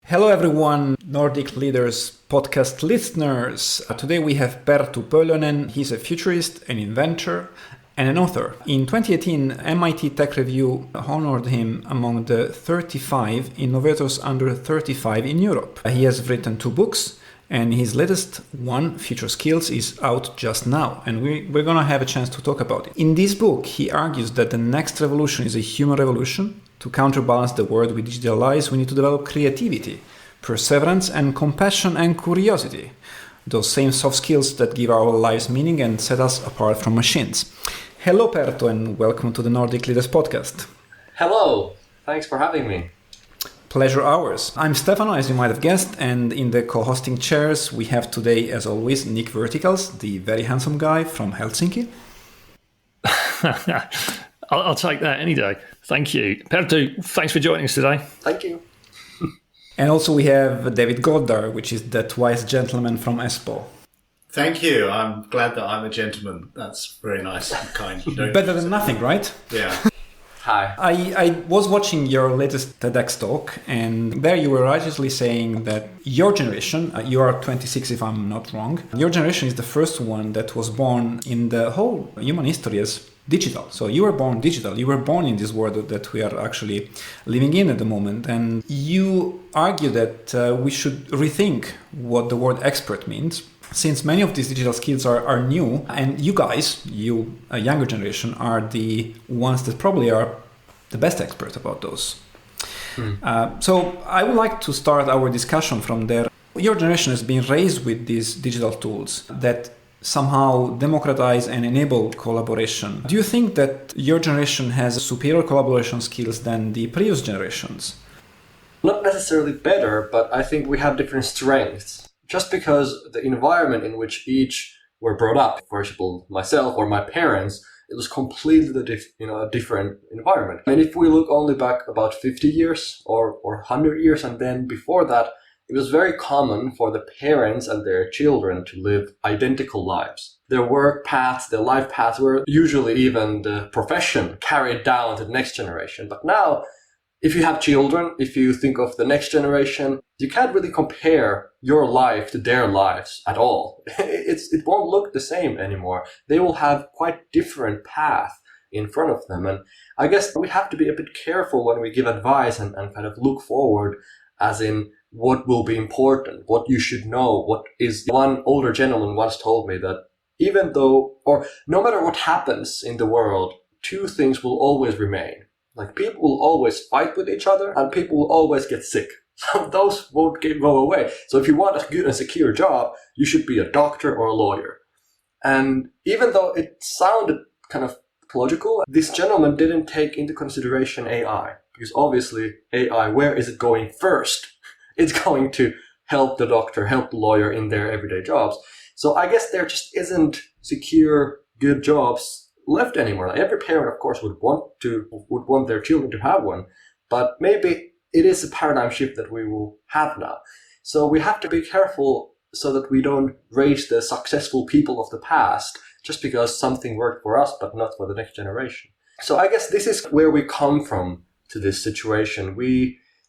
Hello everyone, Nordic Leaders podcast listeners. Today we have Perttu Polonen. He's a futurist, an inventor, and an author. In 2018, MIT Tech Review honored him among the 35 innovators under 35 in Europe. He has written 2 books, and his latest one, Future Skills, is out just now, and we're going to have a chance to talk about it. In this book, he argues that the next revolution is a human revolution. To counterbalance the world we digitalize, we need to develop creativity, perseverance, and compassion and curiosity. Those same soft skills that give our lives meaning and set us apart from machines. Hello, Perttu, and welcome to the Nordic Leaders podcast. Hello, thanks for having me. Pleasure ours. I'm Stefano, as you might have guessed, and in the co-hosting chairs we have today, as always, Nick Verticals, the very handsome guy from Helsinki. I'll take that any day. Thank you. Perttu, thanks for joining us today. Thank you. And also we have David Goddard, which is the twice gentleman from Espoo. Thank you. I'm glad that I'm a gentleman. That's very nice and kind. Better than nothing, right? Yeah. Hi. I was watching your latest TEDx talk, and there you were righteously saying that your generation, you are 26 if I'm not wrong, your generation is the first one that was born in the whole human history as digital. So you were born digital. You were born in this world that we are actually living in at the moment. And you argue that we should rethink what the word expert means, since many of these digital skills are new. And you guys, you, a younger generation, are the ones that probably are the best expert about those. So I would like to start our discussion from there. Your generation has been raised with these digital tools that somehow democratize and enable collaboration. Do you think that your generation has superior collaboration skills than the previous generations? Not necessarily better, but I think we have different strengths. Just because the environment in which each were brought up, for example, myself or my parents, it was completely a different environment. And if we look only back about 50 years or 100 years, and then before that, it was very common for the parents and their children to live identical lives. Their work paths, their life paths were usually even the profession carried down to the next generation. But now, if you have children, if you think of the next generation, you can't really compare your life to their lives at all. It won't look the same anymore. They will have quite different path in front of them. And I guess we have to be a bit careful when we give advice and kind of look forward, as in what will be important, what you should know, what is. One older gentleman once told me that even though, or no matter what happens in the world, 2 things will always remain. Like, people will always fight with each other and people will always get sick. So those won't go away. So if you want a good and secure job, you should be a doctor or a lawyer. And even though it sounded kind of logical, this gentleman didn't take into consideration AI. Because obviously AI, where is it going first? It's going to help the doctor, help the lawyer in their everyday jobs. So I guess there just isn't secure, good jobs left anymore. Like, every parent, of course, would want their children to have one, but maybe it is a paradigm shift that we will have now. So we have to be careful so that we don't raise the successful people of the past just because something worked for us, but not for the next generation. So I guess this is where we come from to this situation.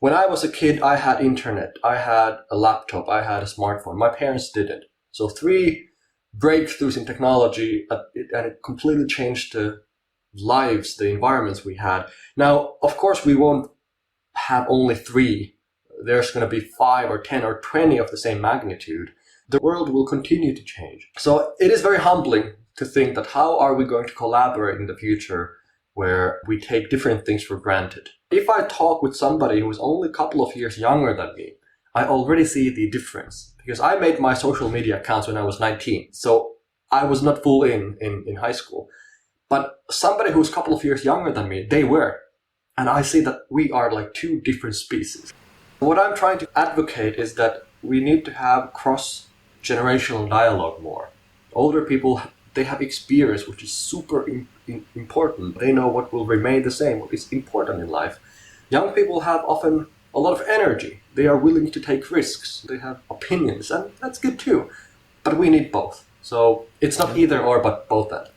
When I was a kid, I had internet, I had a laptop, I had a smartphone. My parents didn't. So 3 breakthroughs in technology, and it completely changed the lives, the environments we had. Now, of course, we won't have only 3. There's going to be 5 or 10 or 20 of the same magnitude. The world will continue to change. So it is very humbling to think that how are we going to collaborate in the future where we take different things for granted. If I talk with somebody who is only a couple of years younger than me, I already see the difference. Because I made my social media accounts when I was 19, so I was not full in high school. But somebody who's a couple of years younger than me, they were. And I see that we are like 2 different species. What I'm trying to advocate is that we need to have cross-generational dialogue more. Older people, they have experience, which is super important. They know what will remain the same, what is important in life. Young people have often a lot of energy. They are willing to take risks. They have opinions, and that's good too. But we need both. So it's not either or, but both that.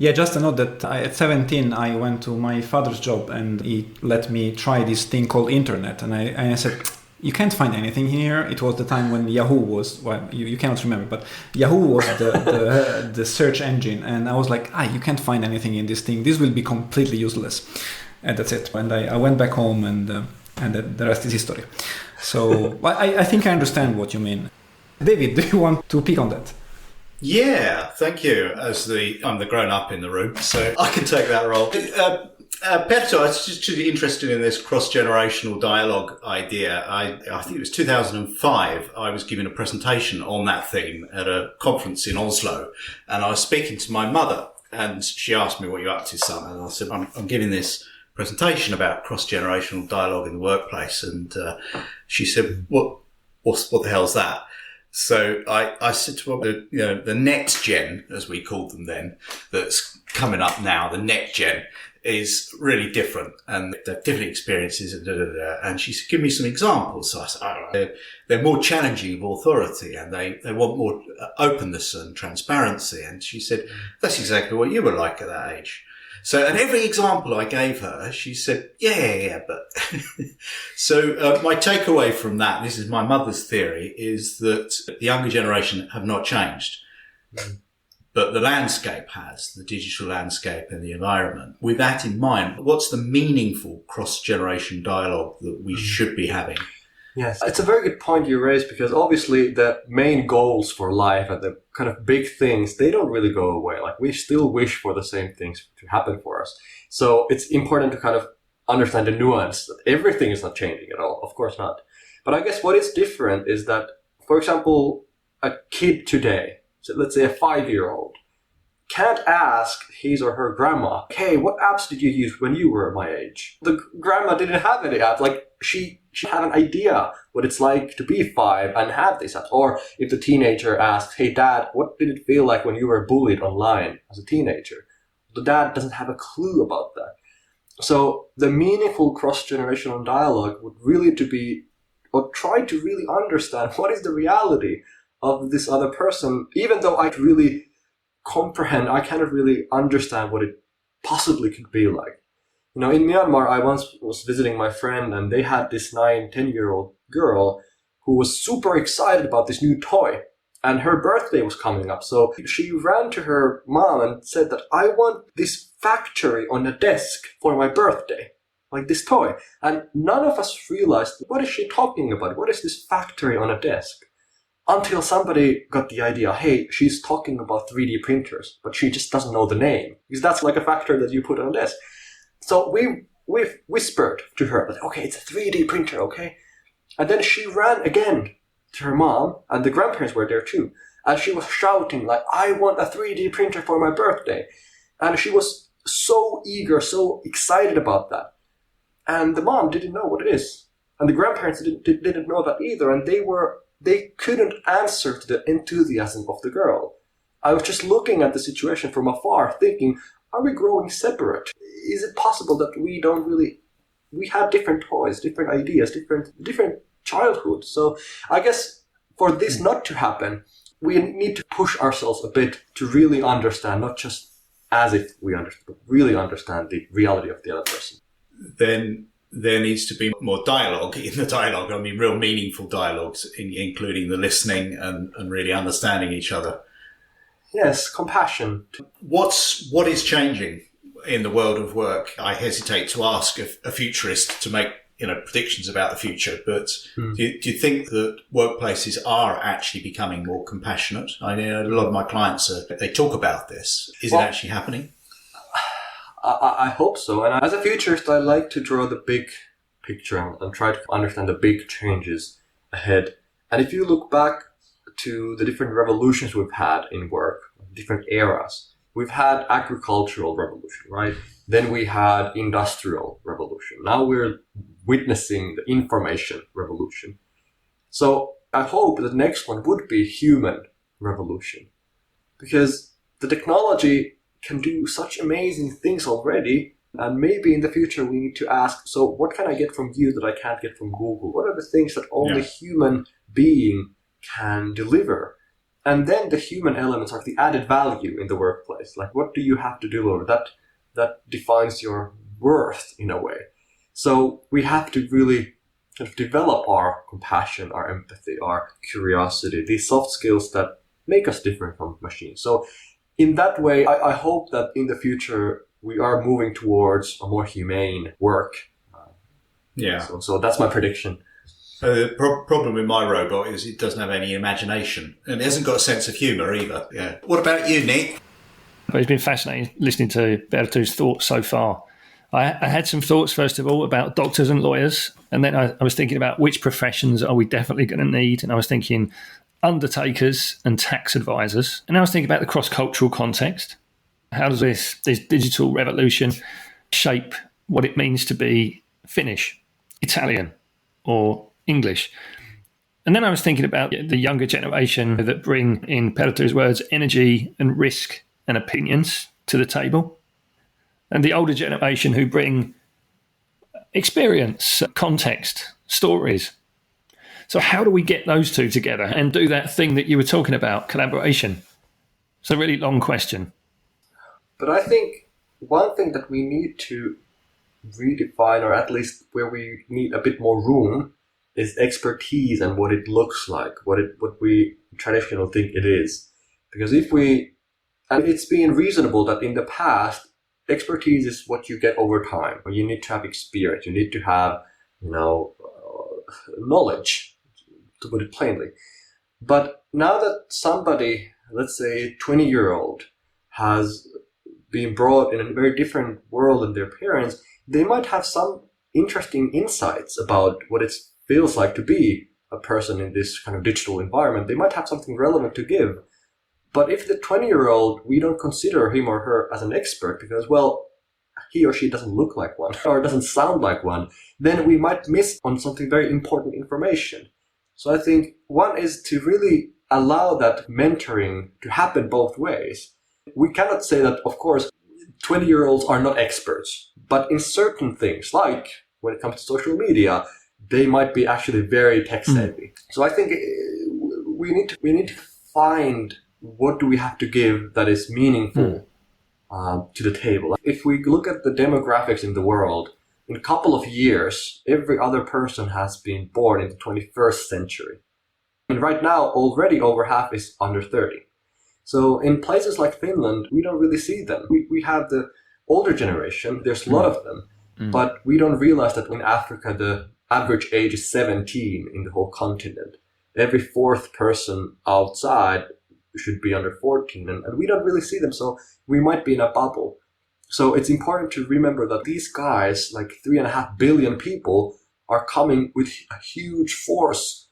Yeah, just a note that at 17 I went to my father's job and he let me try this thing called internet, and I said, you can't find anything here. It was the time when Yahoo was, well, you cannot remember, but Yahoo was the search engine, and I was like, you can't find anything in this thing. This will be completely useless. And that's it. And I went back home, and the rest is history. So I think I understand what you mean. David, do you want to pick on that? Yeah, thank you. I'm the grown up in the room, so I can take that role. Perttu, I was just interested in this cross-generational dialogue idea. I think it was 2005. I was giving a presentation on that theme at a conference in Oslo, and I was speaking to my mother, and she asked me, "What are you up to, son?" And I said, I'm giving this presentation about cross-generational dialogue in the workplace, and she said, what the hell's that? So I said to her, the next gen, as we called them then, that's coming up now, the next gen is really different, and they have different experiences, and she said, give me some examples. So I said, they're more challenging of authority, and they want more openness and transparency. And she said, that's exactly what you were like at that age. So, and every example I gave her, she said, yeah, but. So, my takeaway from that, this is my mother's theory, is that the younger generation have not changed. But the landscape has, the digital landscape and the environment. With that in mind, what's the meaningful cross-generation dialogue that we should be having? Yes, it's a very good point you raised, because obviously the main goals for life and the kind of big things, they don't really go away. Like, we still wish for the same things to happen for us. So it's important to kind of understand the nuance that everything is not changing at all. Of course not. But I guess what is different is that, for example, a kid today, so let's say a 5-year-old, can't ask his or her grandma, hey, what apps did you use when you were my age? The grandma didn't have any apps. Like, she had an idea what it's like to be 5 and have these apps. Or if the teenager asks, hey, Dad, what did it feel like when you were bullied online as a teenager? The dad doesn't have a clue about that. So the meaningful cross-generational dialogue would really to be, or try to really understand what is the reality of this other person, even though I really comprehend, I cannot really understand what it possibly could be like. In Myanmar, I once was visiting my friend, and they had this 9-10-year-old girl who was super excited about this new toy, and her birthday was coming up. So she ran to her mom and said that I want this factory on a desk for my birthday, like this toy. And none of us realized, what is she talking about? What is this factory on a desk? Until somebody got the idea, hey, she's talking about 3D printers, but she just doesn't know the name, because that's like a factory that you put on a desk. So we whispered to her that, okay, it's a 3D printer, okay? And then she ran again to her mom, and the grandparents were there too. And she was shouting like, I want a 3D printer for my birthday. And she was so eager, so excited about that. And the mom didn't know what it is. And the grandparents didn't know that either. And they couldn't answer to the enthusiasm of the girl. I was just looking at the situation from afar, thinking, are we growing separate? Is it possible that we have different toys, different ideas, different childhood? So I guess for this not to happen, we need to push ourselves a bit to really understand, not just as if we understand, but really understand the reality of the other person. Then there needs to be more dialogue in the dialogue. I mean, real meaningful dialogues, including the listening and really understanding each other. Yes, compassion. What is changing in the world of work? I hesitate to ask a futurist to make predictions about the future, but do you think that workplaces are actually becoming more compassionate? I know a lot of my clients they talk about this. Is it actually happening? I hope so. And as a futurist, I like to draw the big picture and try to understand the big changes ahead. And if you look back to the different revolutions we've had in work, different eras, we've had agricultural revolution, right? Then we had industrial revolution. Now we're witnessing the information revolution. So I hope the next one would be human revolution, because the technology can do such amazing things already, and maybe in the future we need to ask, so what can I get from you that I can't get from Google? What are the things that only human being can deliver? And then the human elements are the added value in the workplace. Like, what do you have to deliver? That defines your worth in a way. So we have to really kind of develop our compassion, our empathy, our curiosity, these soft skills that make us different from machines. So in that way, I hope that in the future we are moving towards a more humane work. So that's my prediction. The problem with my robot is it doesn't have any imagination, and it hasn't got a sense of humour either. Yeah. What about you, Nick? Well, it's been fascinating listening to Perttu's thoughts so far. I had some thoughts, first of all, about doctors and lawyers, and then I was thinking about which professions are we definitely going to need, and I was thinking undertakers and tax advisors, and I was thinking about the cross-cultural context. How does this digital revolution shape what it means to be Finnish, Italian, or English? And then I was thinking about the younger generation that bring, in Perttu's words, energy and risk and opinions to the table, and the older generation who bring experience, context, stories. So how do we get those two together and do that thing that you were talking about, collaboration? It's a really long question. But I think one thing that we need to redefine, or at least where we need a bit more room, is expertise and what it looks like, what we traditionally think it is. Because and it's been reasonable that in the past, expertise is what you get over time. You need to have experience. You need to have, knowledge, to put it plainly. But now that somebody, let's say 20-year-old, has been brought in a very different world than their parents, they might have some interesting insights about what it feels like to be a person in this kind of digital environment. They might have something relevant to give. But if the 20-year-old, we don't consider him or her as an expert because, well, he or she doesn't look like one or doesn't sound like one, then we might miss on something very important information. So I think one is to really allow that mentoring to happen both ways. We cannot say that, of course, 20-year-olds are not experts, but in certain things, like when it comes to social media, they might be actually very tech-savvy. So I think we need to find what do we have to give that is meaningful to the table. If we look at the demographics in the world, in a couple of years, every other person has been born in the 21st century. And right now, already over half is under 30. So in places like Finland, we don't really see them. We have the older generation, there's a lot of them, but we don't realize that in Africa, the average age is 17 in the whole continent. Every fourth person outside should be under 14, and we don't really see them, so we might be in a bubble. So it's important to remember that these guys, like 3.5 billion people, are coming with a huge force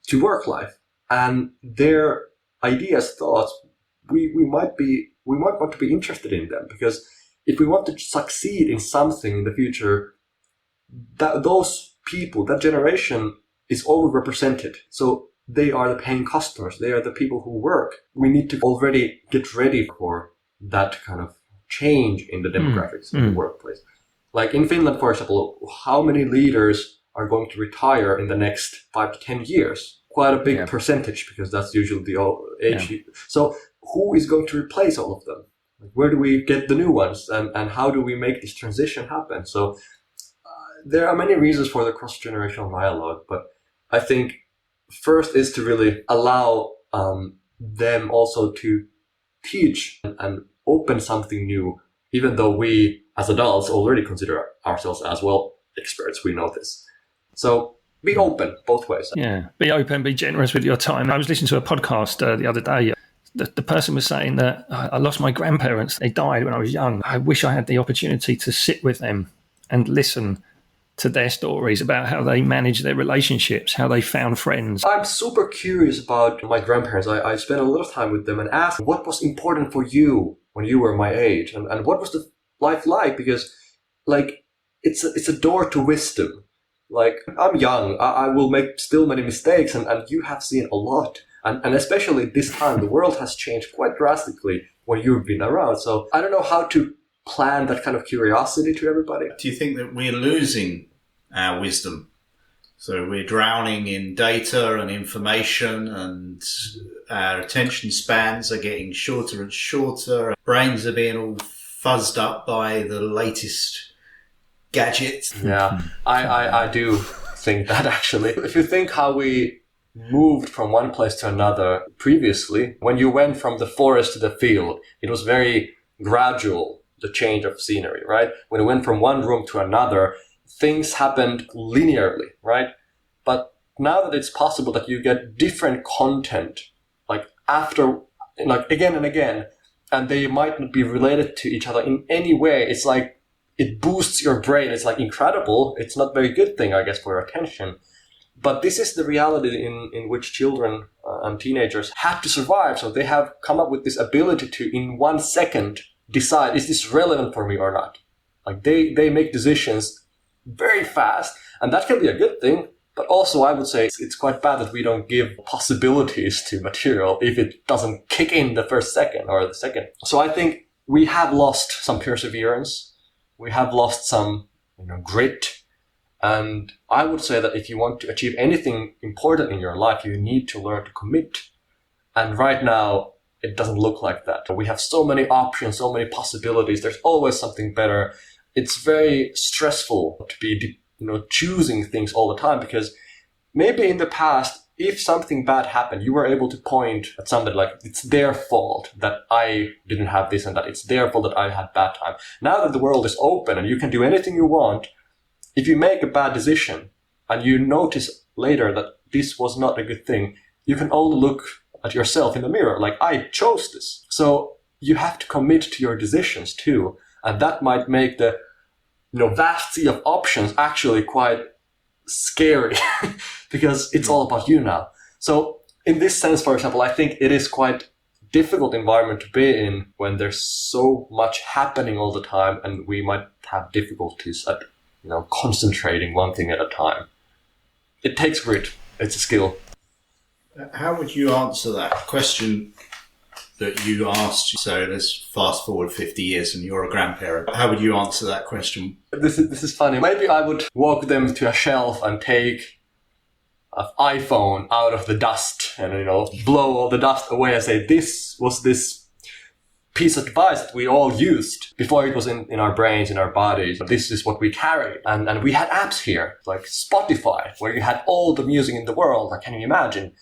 to work life, and their ideas, thoughts, we might want to be interested in them, because if we want to succeed in something in the future, those people, that generation, is overrepresented. So they are the paying customers. They are the people who work. We need to already get ready for that kind of change in the demographics in the workplace. Like in Finland, for example, how many leaders are going to retire in the next 5 to 10 years? Quite a big percentage, because that's usually the age. Yeah. So who is going to replace all of them? Where do we get the new ones? And how do we make this transition happen? So there are many reasons for the cross-generational dialogue, but I think first is to really allow them also to teach and open something new, even though we as adults already consider ourselves as well experts. We know this. So be open both ways. Yeah, be open, be generous with your time. I was listening to a podcast the other day. The person was saying that I lost my grandparents. They died when I was young. I wish I had the opportunity to sit with them and listen to their stories about how they manage their relationships, how they found friends. I'm super curious about my grandparents. I spent a lot of time with them and asked what was important for you when you were my age, and what was the life like? Because like it's a door to wisdom. Like I'm young, I will make still many mistakes, and you have seen a lot. And especially this time, the world has changed quite drastically when you've been around. So I don't know how to plan that kind of curiosity to everybody. Do you think that we're losing our wisdom So we're drowning in data and information, and our attention spans are getting shorter and shorter. Brains are being all fuzzed up by the latest gadgets. Yeah, I do think that actually. If you think how we moved from one place to another previously, when you went from the forest to the field, it was very gradual, the change of scenery, right? When you went from one room to another, things happened linearly, right? But now that it's possible that you get different content, like after, like again and again, and they might not be related to each other in any way, it's like it boosts your brain. It's like incredible. It's not a very good thing, I guess, for your attention. But this is the reality in which children and teenagers have to survive. So they have come up with this ability to, in 1 second, decide, is this relevant for me or not? Like they make decisions very fast, and that can be a good thing. But also, I would say it's quite bad that we don't give possibilities to material if it doesn't kick in the first second or the second. So I think we have lost some perseverance. We have lost some, grit. And I would say that if you want to achieve anything important in your life, you need to learn to commit. And right now, it doesn't look like that. We have so many options, so many possibilities. There's always something better. It's very stressful to be, choosing things all the time, because maybe in the past, if something bad happened, you were able to point at somebody like, it's their fault that I didn't have this and that. It's their fault that I had bad time. Now that the world is open and you can do anything you want, if you make a bad decision and you notice later that this was not a good thing, you can only look at yourself in the mirror like, I chose this. So you have to commit to your decisions too. And that might make the vast sea of options actually quite scary because it's all about you now. So in this sense, for example, I think it is quite difficult environment to be in when there's so much happening all the time, and we might have difficulties at concentrating one thing at a time. It takes grit. It's a skill. How would you answer that question that you asked? So let's fast forward 50 years and you're a grandparent. How would you answer that question? This is funny. Maybe I would walk them to a shelf and take an iPhone out of the dust and, blow all the dust away and say, this was this piece of device that we all used before it was in our brains, in our bodies. This is what we carry. And we had apps here, like Spotify, where you had all the music in the world. Like, can you imagine?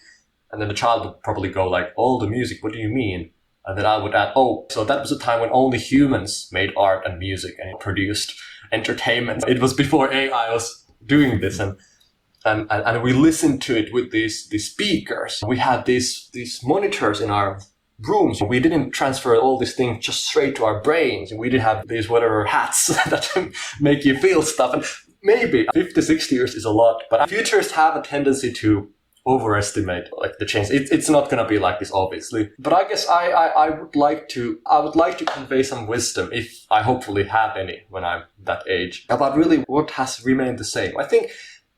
And then the child would probably go like, all the music, what do you mean? And then I would add, so that was a time when only humans made art and music and produced entertainment. It was before AI was doing this. And we listened to it with these speakers. We had these monitors in our rooms. We didn't transfer all these things just straight to our brains. We didn't have these whatever hats that make you feel stuff. And maybe 50, 60 years is a lot, but futurists have a tendency to overestimate the change. It's not going to be like this, obviously. But I guess I would like to convey some wisdom, if I hopefully have any when I'm that age, about really what has remained the same. I think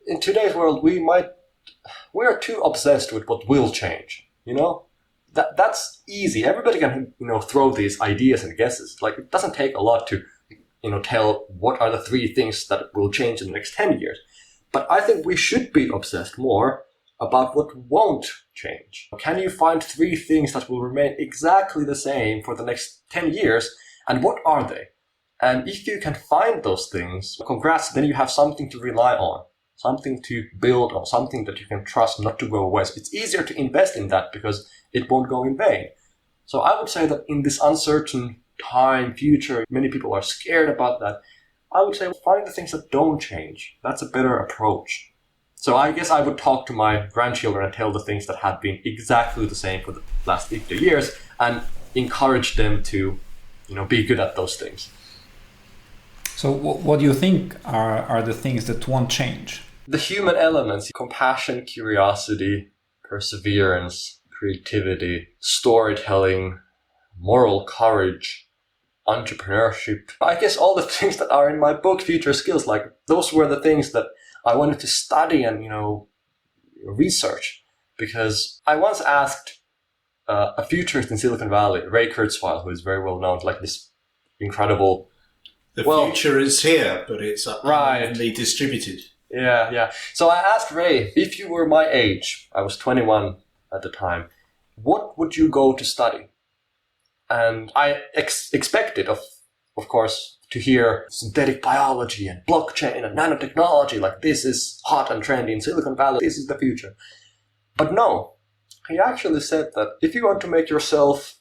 in today's world we are too obsessed with what will change. That's easy. Everybody can, throw these ideas and guesses. Like, it doesn't take a lot to, tell what are the 3 things that will change in the next 10 years. But I think we should be obsessed more about what won't change. Can you find 3 things that will remain exactly the same for the next 10 years? And what are they? And if you can find those things, congrats, then you have something to rely on, something to build on, something that you can trust not to go away. So it's easier to invest in that because it won't go in vain. So I would say that in this uncertain time, future, many people are scared about that. I would say find the things that don't change. That's a better approach. So I guess I would talk to my grandchildren and tell the things that have been exactly the same for the last 50 years and encourage them to, be good at those things. So what do you think are the things that won't change? The human elements: compassion, curiosity, perseverance, creativity, storytelling, moral courage, entrepreneurship. I guess all the things that are in my book, Future Skills, those were the things that I wanted to study and, research. Because I once asked a futurist in Silicon Valley, Ray Kurzweil, who is very well known, this incredible... The future is here, but it's right. unevenly distributed. Yeah. So I asked Ray, if you were my age, I was 21 at the time, what would you go to study? And I expected, of course, to hear synthetic biology and blockchain and nanotechnology, like this is hot and trendy in Silicon Valley, this is the future. But no, he actually said that if you want to make yourself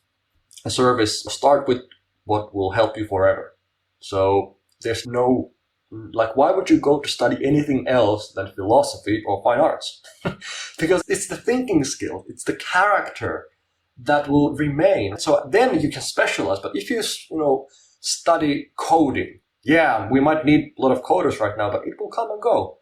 a service, start with what will help you forever. So there's no, like, why would you go to study anything else than philosophy or fine arts? Because it's the thinking skill, it's the character that will remain. So then you can specialize. But if you study coding, yeah, we might need a lot of coders right now, but it will come and go.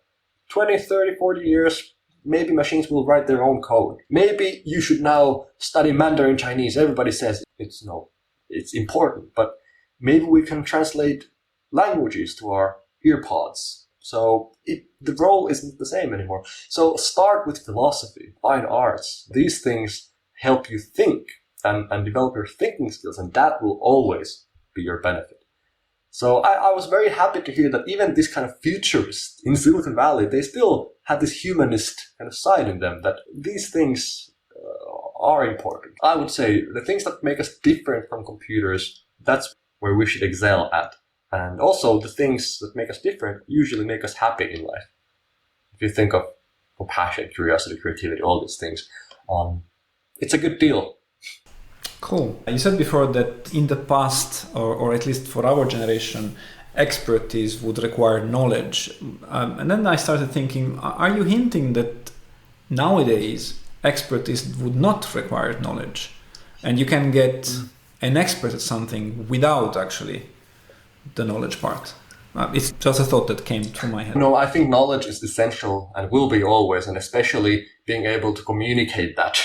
20, 30, 40 years, maybe machines will write their own code. Maybe you should now study Mandarin Chinese. Everybody says it's important, but maybe we can translate languages to our earpods. So the role isn't the same anymore. So start with philosophy, fine arts. These things help you think and develop your thinking skills, and that will always be your benefit. So I was very happy to hear that even this kind of futurists in Silicon Valley, they still have this humanist kind of side in them, that these things are important. I would say the things that make us different from computers, that's where we should excel at. And also the things that make us different usually make us happy in life. If you think of compassion, curiosity, creativity, all these things, it's a good deal. Cool. You said before that in the past, or at least for our generation, expertise would require knowledge. And then I started thinking, are you hinting that nowadays expertise would not require knowledge? And you can get an expert at something without actually the knowledge part? It's just a thought that came to my head. No, I think knowledge is essential and will be always, and especially being able to communicate that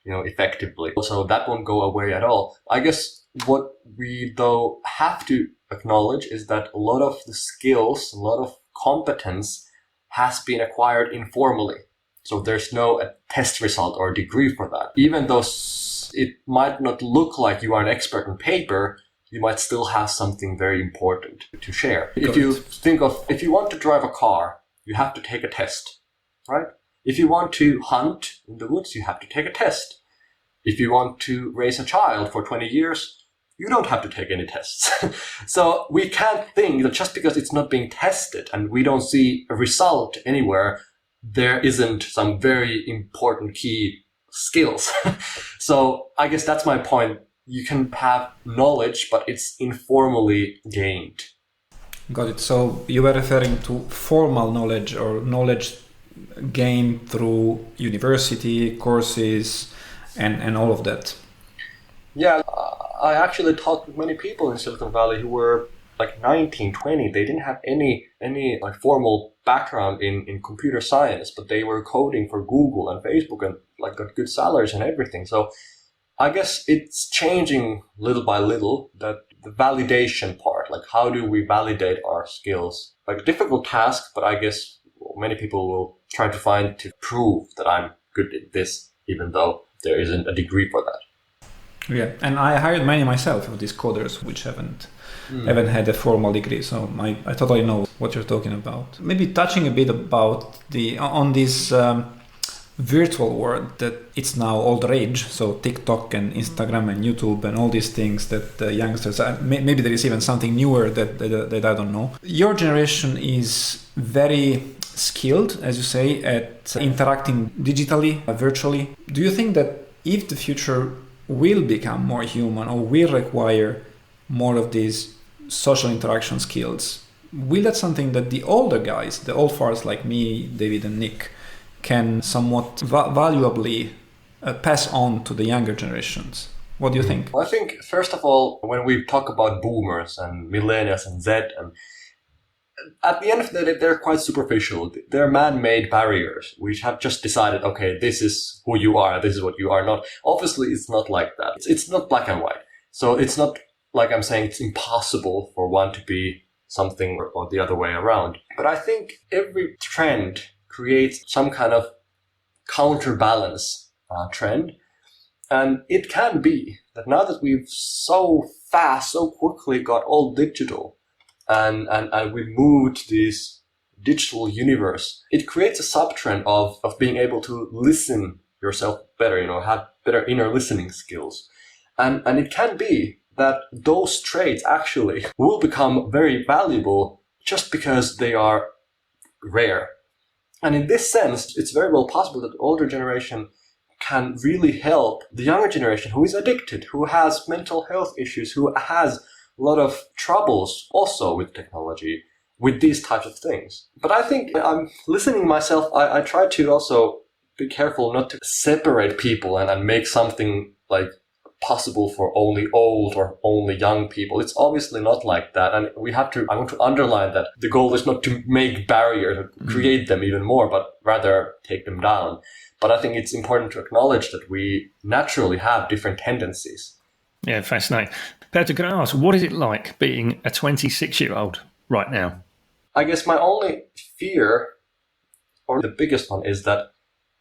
effectively. So that won't go away at all. I guess what we though have to acknowledge is that a lot of the skills, a lot of competence has been acquired informally. So there's no test result or degree for that. Even though it might not look like you are an expert on paper, you might still have something very important to share. If you want to drive a car, you have to take a test, right? If you want to hunt in the woods, you have to take a test. If you want to raise a child for 20 years, you don't have to take any tests. So we can't think that just because it's not being tested and we don't see a result anywhere, there isn't some very important key skills. So I guess that's my point. You can have knowledge, but it's informally gained. Got it. So you were referring to formal knowledge or knowledge gained through university courses and all of that. Yeah, I actually talked with many people in Silicon Valley who were like 19, 20. They didn't have any like formal background in computer science, but they were coding for Google and Facebook and like got good salaries and everything. So I guess it's changing little by little, that the validation part, like how do we validate our skills? Like a difficult task, but I guess many people will try to prove that I'm good at this, even though there isn't a degree for that. Yeah, and I these myself of these coders which haven't had a formal degree, so I totally know what you're talking about. Maybe touching a bit about on this virtual world that it's now all the rage, so TikTok and Instagram and YouTube and all these things that the youngsters maybe there is even something newer that I don't know. Your generation is very skilled, as you say, at interacting digitally, virtually. Do you think that if the future will become more human or will require more of these social interaction skills, will that something that the older guys, the old farts like me, David and Nick, can somewhat valuably pass on to the younger generations? What do you think? Well, I think, first of all, when we talk about boomers and millennials and Z, and at the end of the day, they're quite superficial. They're man-made barriers which have just decided, okay, this is who you are, this is what you are not. Obviously, it's not like that. It's not black and white. So it's not like I'm saying it's impossible for one to be something or the other way around. But I think every trend creates some kind of counterbalance trend. And it can be that now that we've so fast, so quickly got all digital, and we moved these digital universe, it creates a subtrend of being able to listen yourself better, have better inner listening skills. And it can be that those traits actually will become very valuable just because they are rare. And in this sense, it's very well possible that the older generation can really help the younger generation who is addicted, who has mental health issues, who has a lot of troubles also with technology, with these types of things. But I think I'm listening myself, I try to also be careful not to separate people and make something like possible for only old or only young people. It's obviously not like that. And I want to underline that the goal is not to make barriers or create them even more, but rather take them down. But I think it's important to acknowledge that we naturally have different tendencies. Yeah, fascinating. Perttu, can I ask, what is it like being a 26-year-old right now? I guess my only fear, or the biggest one, is that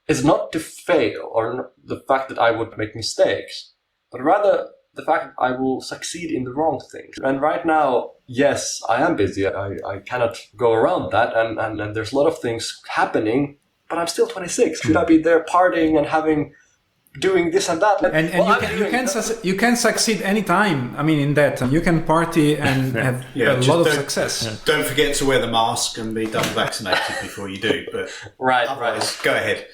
it's not to fail or the fact that I would make mistakes, but rather the fact that I will succeed in the wrong things. And right now, yes, I am busy. I cannot go around that. And there's a lot of things happening, but I'm still 26. Should I be there partying and doing this and that? You can succeed anytime. I mean, in that you can party and have a lot of success. Don't forget to wear the mask and be double vaccinated before you do. But right. Go ahead.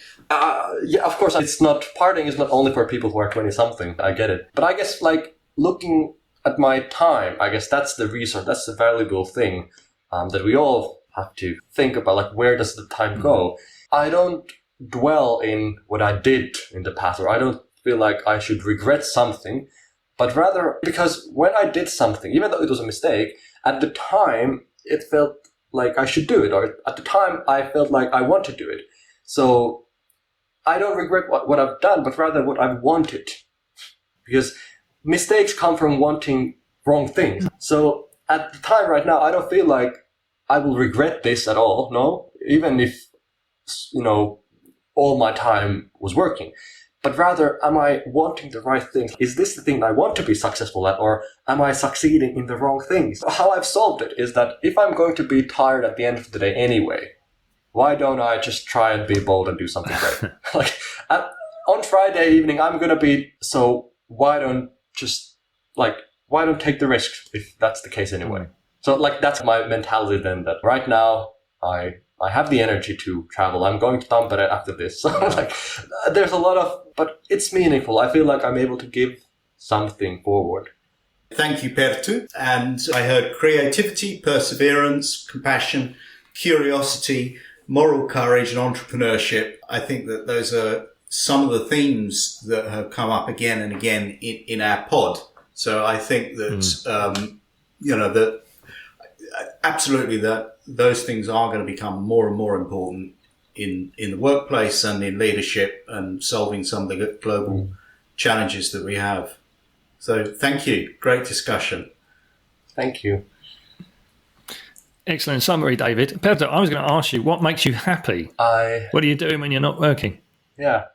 Yeah, of course, partying is not only for people who are 20 something. I get it. But I guess looking at my time, I guess that's the resource. That's the valuable thing that we all have to think about. Where does the time go? I don't dwell in what I did in the past, or I don't feel like I should regret something, but rather because when I did something, even though it was a mistake, at the time it felt like I should do it, or at the time I felt like I want to do it. So I don't regret what I've done, but rather what I've wanted. Because mistakes come from wanting wrong things. So at the time right now, I don't feel like I will regret this at all, no? Even if, all my time was working. But rather, am I wanting the right things? Is this the thing I want to be successful at, or am I succeeding in the wrong things? How I've solved it is that if I'm going to be tired at the end of the day anyway, why don't I just try and be bold and do something great? On Friday evening, I'm going to be, so why don't take the risk if that's the case anyway? So that's my mentality then, that right now I have the energy to travel. I'm going to Tampere after this. So there's a lot but it's meaningful. I feel like I'm able to give something forward. Thank you, Perttu. And I heard creativity, perseverance, compassion, curiosity, moral courage and entrepreneurship. I think that those are some of the themes that have come up again and again in our pod. So I think that, that absolutely that those things are going to become more and more important in the workplace and in leadership and solving some of the global challenges that we have. So thank you. Great discussion. Thank you. Excellent summary, David. Perttu, I was going to ask you, what makes you happy? What are you doing when you're not working? Yeah.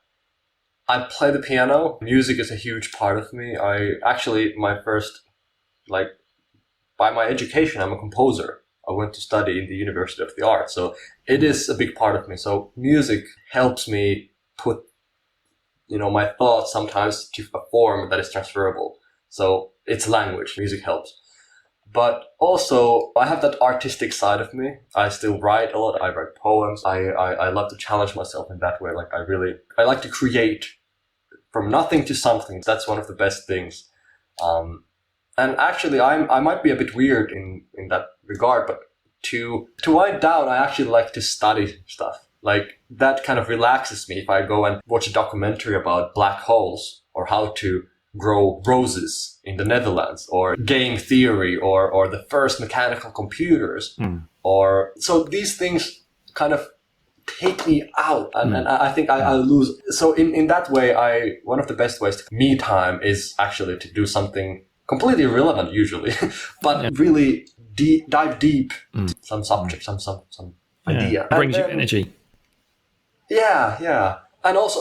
I play the piano. Music is a huge part of me. By my education, I'm a composer. I went to study in the University of the Arts. So it is a big part of me. So music helps me put, my thoughts sometimes to a form that is transferable. So it's language. Music helps. But also, I have that artistic side of me. I still write a lot. I write poems. I love to challenge myself in that way. I like to create from nothing to something. That's one of the best things. And actually, I might be a bit weird in that regard, but to wind down, I actually like to study stuff. That kind of relaxes me if I go and watch a documentary about black holes or how to grow roses in the Netherlands, or game theory, or the first mechanical computers. So these things kind of take me out, and I think I lose. So in that way, one of the best ways to me time is actually to do something completely irrelevant usually, but really dive deep into some subject, some idea. Brings you energy. Yeah. And also,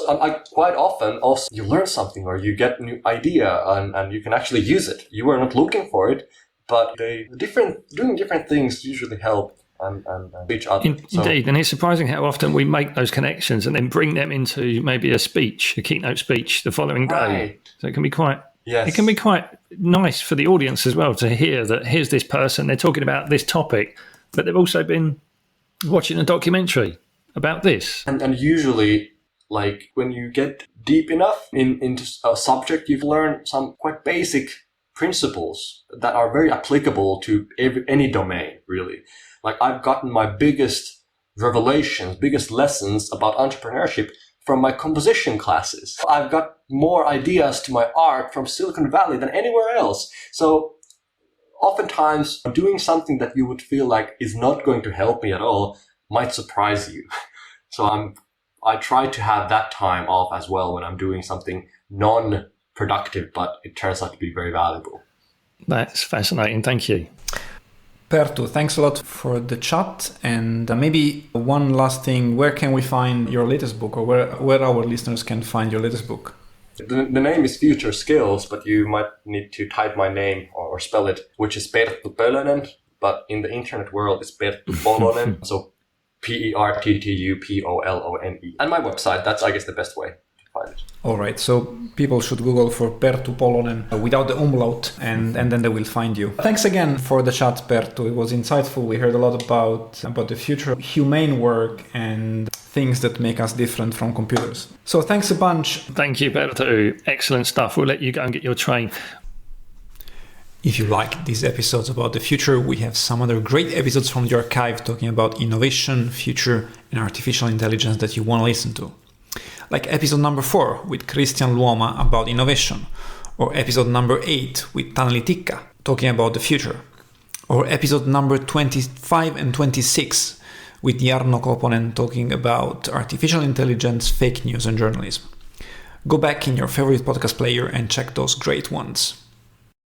quite often, you learn something or you get a new idea and you can actually use it. You were not looking for it, but doing different things usually help and each other. Indeed, and it's surprising how often we make those connections and then bring them into maybe a keynote speech the following day. Right. So it can be quite... Yes. It can be quite nice for the audience as well to hear that here's this person, they're talking about this topic, but they've also been watching a documentary about this. And usually, like, when you get deep enough into a subject, you've learned some quite basic principles that are very applicable to any domain, really. Like, I've gotten my biggest revelations, biggest lessons about entrepreneurship from my composition classes. I've got more ideas to my art from Silicon Valley than anywhere else. So oftentimes doing something that you would feel like is not going to help me at all might surprise you. So I try to have that time off as well when I'm doing something non-productive, but it turns out to be very valuable. That's fascinating. Thank you. Perttu, thanks a lot for the chat. And maybe one last thing, where can we find your latest book, or where our listeners can find your latest book? The name is Future Skills, but you might need to type my name or spell it, which is Perttu Polonen, but in the internet world it's Perttu Polonen, so Perttupolone. And my website, that's, I guess, the best way to find it. All right, so people should Google for Perttu Polonen without the umlaut, and then they will find you. Thanks again for the chat, Perttu. It was insightful. We heard a lot about the future of humane work and things that make us different from computers. So thanks a bunch. Thank you, Perttu. Excellent stuff. We'll let you go and get your train. If you like these episodes about the future, we have some other great episodes from the archive talking about innovation, future, and artificial intelligence that you want to listen to. Like episode number 4 with Christian Luoma about innovation, or episode number 8 with Taneli Tikka talking about the future, or episode number 25 and 26 with Jarno Koponen talking about artificial intelligence, fake news, and journalism. Go back in your favorite podcast player and check those great ones.